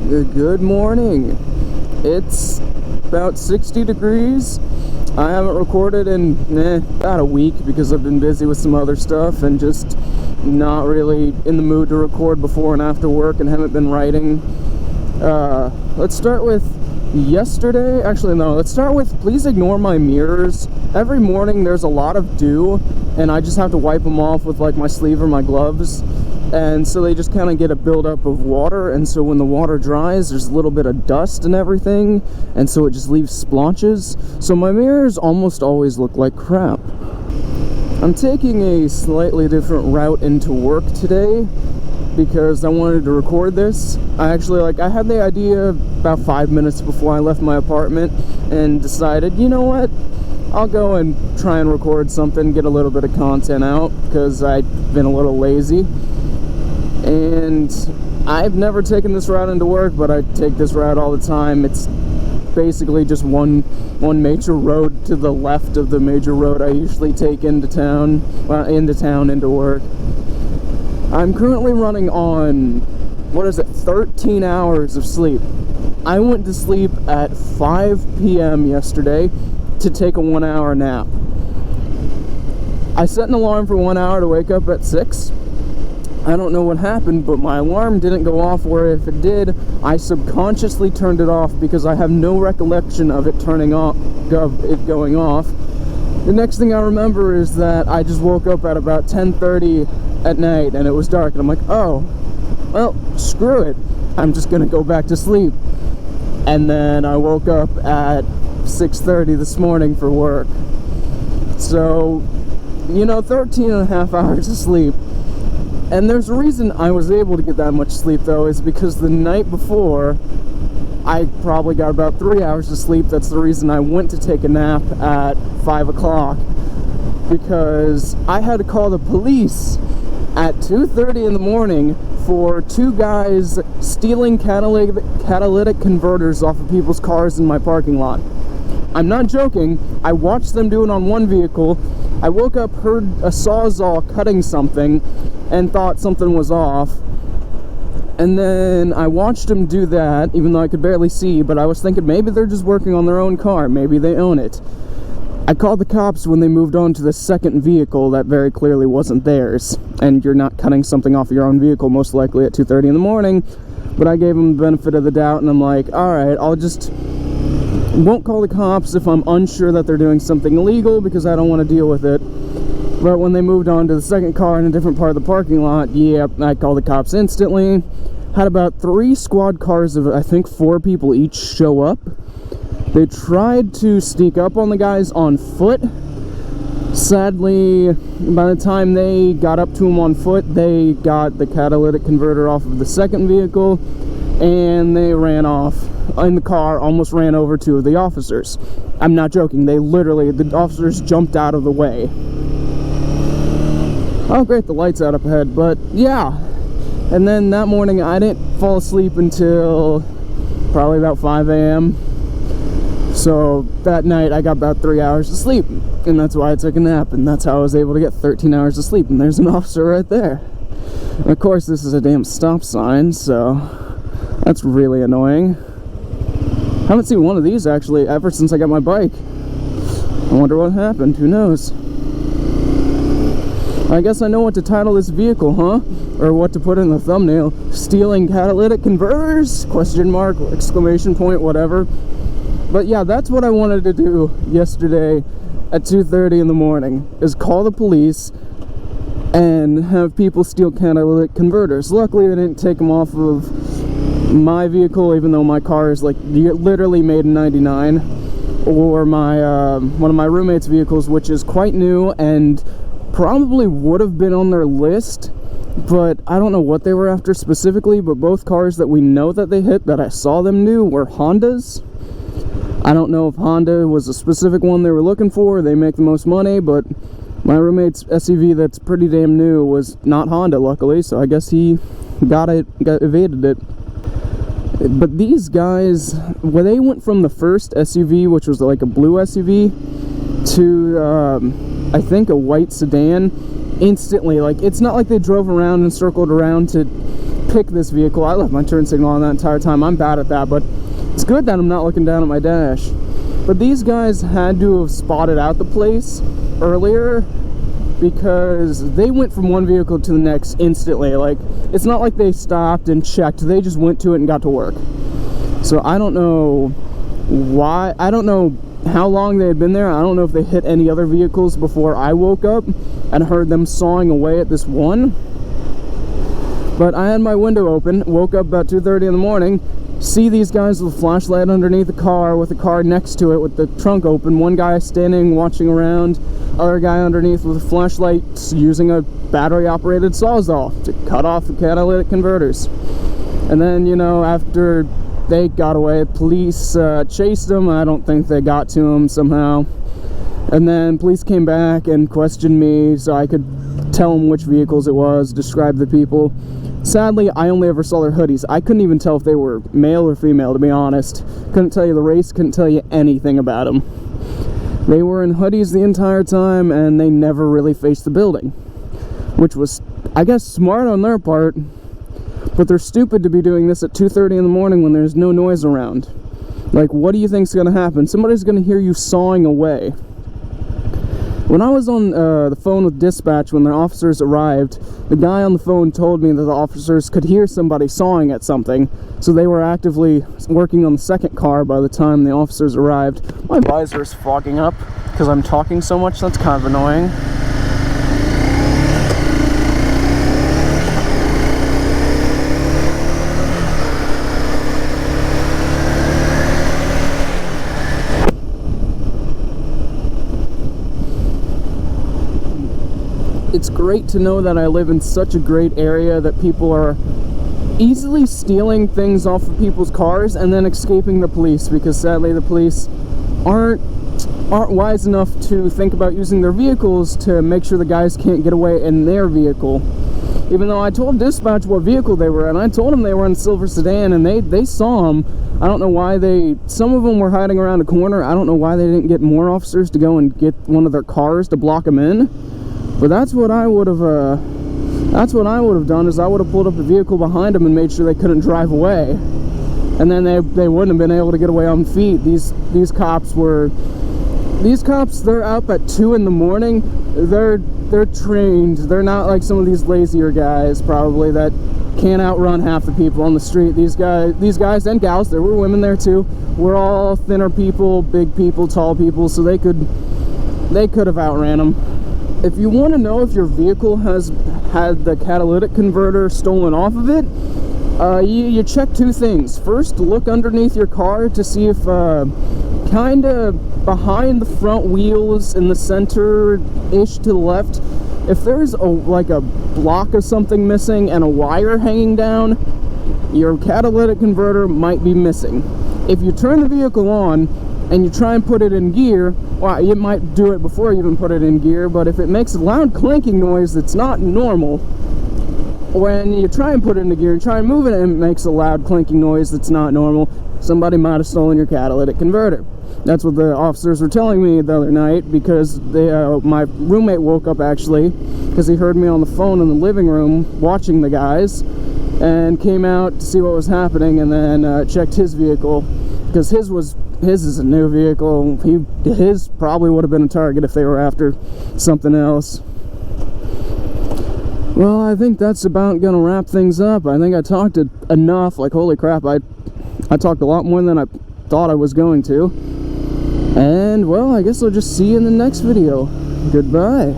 Good morning. It's about 60 degrees. I haven't recorded in about a week because I've been busy with some other stuff and just not really in the mood to record before and after work and haven't been writing. Let's start with yesterday. Actually, no, let's start with please ignore my mirrors. Every morning there's a lot of dew and I just have to wipe them off with like my sleeve or my gloves. And so they just kind of get a buildup of water, and so when the water dries, there's a little bit of dust and everything, and so it just leaves splotches. So my mirrors almost always look like crap. I'm taking a slightly different route into work today because I wanted to record this. I had the idea about 5 minutes before I left my apartment and decided, you know what? I'll go and try and record something, get a little bit of content out because I've been a little lazy. And I've never taken this route into work, but I take this route all the time. It's basically just one major road to the left of the major road I usually take into town, into work. I'm currently running on, 13 hours of sleep. I went to sleep at 5 p.m. yesterday to take a 1 hour nap. I set an alarm for 1 hour to wake up at 6. I don't know what happened, but my alarm didn't go off, where if it did, I subconsciously turned it off because I have no recollection of it going off. The next thing I remember is that I just woke up at about 10:30 at night and it was dark, and I'm like, oh, well, screw it. I'm just gonna go back to sleep. And then I woke up at 6:30 this morning for work. So, 13 and a half hours of sleep. And there's a reason I was able to get that much sleep, though, is because the night before, I probably got about 3 hours of sleep. That's the reason I went to take a nap at 5 o'clock, because I had to call the police at 2:30 in the morning for 2 guys stealing catalytic converters off of people's cars in my parking lot. I'm not joking. I watched them do it on one vehicle. I woke up, heard a sawzall cutting something, and thought something was off. And then I watched them do that, even though I could barely see, but I was thinking maybe they're just working on their own car. Maybe they own it. I called the cops when they moved on to the second vehicle that very clearly wasn't theirs. And you're not cutting something off of your own vehicle, most likely at 2:30 in the morning. But I gave them the benefit of the doubt, and I'm like, alright, won't call the cops if I'm unsure that they're doing something illegal, because I don't want to deal with it. But when they moved on to the second car in a different part of the parking lot, I called the cops instantly. Had about 3 squad cars of, I think, 4 people each show up. They tried to sneak up on the guys on foot. Sadly, by the time they got up to them on foot, they got the catalytic converter off of the second vehicle, and they ran off in the car, almost ran over 2 of the officers. I'm not joking, the officers jumped out of the way. Oh great, the light's out up ahead, but yeah. And then that morning I didn't fall asleep until probably about 5 a.m. So that night I got about 3 hours of sleep, and that's why I took a nap, and that's how I was able to get 13 hours of sleep. And there's an officer right there. And of course this is a damn stop sign, so that's really annoying. I haven't seen one of these actually ever since I got my bike. I wonder what happened, who knows. I guess I know what to title this vehicle, huh? Or what to put in the thumbnail. Stealing catalytic converters? Question mark, exclamation point, whatever. But yeah, that's what I wanted to do yesterday at 2:30 in the morning, is call the police and have people steal catalytic converters. Luckily they didn't take them off of my vehicle, even though my car is like literally made in 99, or my one of my roommate's vehicles, which is quite new and probably would have been on their list, but I don't know what they were after specifically. But both cars that we know that they hit, that I saw them do, were Hondas. I don't know if Honda was a specific one they were looking for. They make the most money, but my roommate's SUV that's pretty damn new was not Honda, luckily, so I guess he evaded it. But these guys, when they went from the first SUV, which was like a blue SUV, to I think a white sedan, instantly. Like, it's not like they drove around and circled around to pick this vehicle. I left my turn signal on that entire time. I'm bad at that, but it's good that I'm not looking down at my dash. But these guys had to have spotted out the place earlier, because they went from one vehicle to the next instantly. Like, it's not like they stopped and checked. They just went to it and got to work. So I don't know why. I don't know how long they had been there. I don't know if they hit any other vehicles before I woke up and heard them sawing away at this one. But I had my window open, woke up about 2:30 in the morning, see these guys with a flashlight underneath the car, with the car next to it with the trunk open, one guy standing watching around, other guy underneath with a flashlight using a battery operated Sawzall to cut off the catalytic converters. And then, you know, after they got away, police chased them. I don't think they got to him somehow. And then police came back and questioned me so I could tell them which vehicles it was, describe the people. Sadly, I only ever saw their hoodies. I couldn't even tell if they were male or female, to be honest. Couldn't tell you the race, couldn't tell you anything about them. They were in hoodies the entire time, and they never really faced the building. Which was, I guess, smart on their part. But they're stupid to be doing this at 2:30 in the morning when there's no noise around. Like, what do you think's gonna happen? Somebody's gonna hear you sawing away. When I was on the phone with dispatch when the officers arrived, the guy on the phone told me that the officers could hear somebody sawing at something, so they were actively working on the second car by the time the officers arrived. My visor is fogging up because I'm talking so much. That's kind of annoying. It's great to know that I live in such a great area that people are easily stealing things off of people's cars and then escaping the police, because sadly the police aren't wise enough to think about using their vehicles to make sure the guys can't get away in their vehicle. Even though I told dispatch what vehicle they were in, I told them they were in a silver sedan, and they saw them. I don't know why some of them were hiding around a corner. I don't know why they didn't get more officers to go and get one of their cars to block them in. But that's what I would have done, is I would have pulled up the vehicle behind them and made sure they couldn't drive away. And then they wouldn't have been able to get away on feet. These cops, they're up at 2 in the morning. They're trained. They're not like some of these lazier guys probably that can't outrun half the people on the street. These guys and gals, there were women there too, were all thinner people, big people, tall people, so they could have outran them. If you want to know if your vehicle has had the catalytic converter stolen off of it, you check two things. First, look underneath your car to see if kind of behind the front wheels in the center-ish to the left, if there's like a block of something missing and a wire hanging down, your catalytic converter might be missing. If you turn the vehicle on and you try and put it in gear, well, you might do it before you even put it in gear, but if it makes a loud clanking noise that's not normal, when you try and put it into gear and try and move it and it makes a loud clanking noise that's not normal, somebody might have stolen your catalytic converter. That's what the officers were telling me the other night, because my roommate woke up actually because he heard me on the phone in the living room watching the guys, and came out to see what was happening, and then checked his vehicle, because his is a new vehicle. His probably would have been a target if they were after something else. Well, I think that's about gonna wrap things up. I think I talked enough. Like, holy crap, I talked a lot more than I thought I was going to. And, well, I guess I'll just see you in the next video. Goodbye.